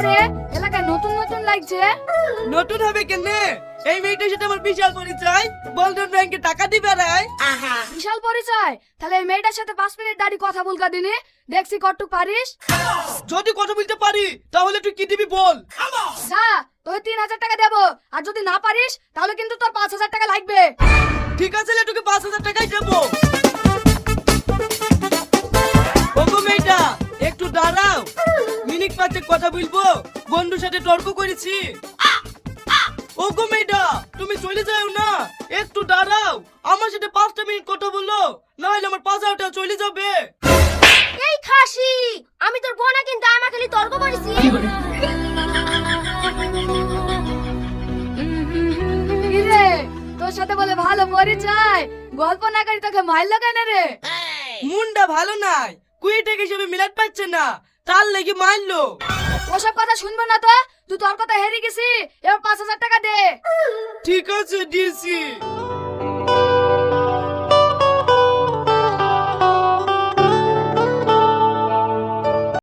রে এলাকায় নতুন নতুন লাগছে। নতুন হবে কেনে? এই মেয়েটার সাথে আমার বিশাল পরিচয়, বন্ধন ব্যাংকে টাকা দিবে রাই। বিশাল পরিচয়? তাহলে এই মেয়েটার সাথে 5 মিনিট দাঁড়িয়ে কথা বলকা দিনে, দেখছি কতটুক পারিস। যদি কথা বলতে পারি তাহলে তুই কি দিবি বল। যা, তোকে 3000 টাকা দেবো, আর যদি না পারিস তাহলে কিন্তু তোর 5000 টাকা লাগবে। ঠিক আছে, তোকে 5000 টাকাই দেবো। ওগো মেয়েটা, একটু দাঁড়াও, মিনিট 5 কথা বলবো, বন্ধুর সাথে তর্ক করেছি। ওগো মেয়েটা, তুমি চলে যাও না, একটু দাঁড়াও, আমার সাথে 5টা মিনিট কথা বলো, না হলে আমার 5000 টাকা চলে যাবে। এই খাসি, আমি তোর বোনা কিন্তু আমার খালি তর্ক করেছি। কি রে, তোর সাথে বলে ভালো পরিচয়, গল্প না করি তোকে মাইল কেন রে? মুন্ডা ভালো নাই, কুইটেক হিসেবে মিলাট পাচ্ছে না, তার লেগে মারলো। ওসব কথা শুনবো না তো, তুই তোর কথা হেরে গেছি, এবার 5000 টাকা দে। ঠিক আছে, দিয়েছি।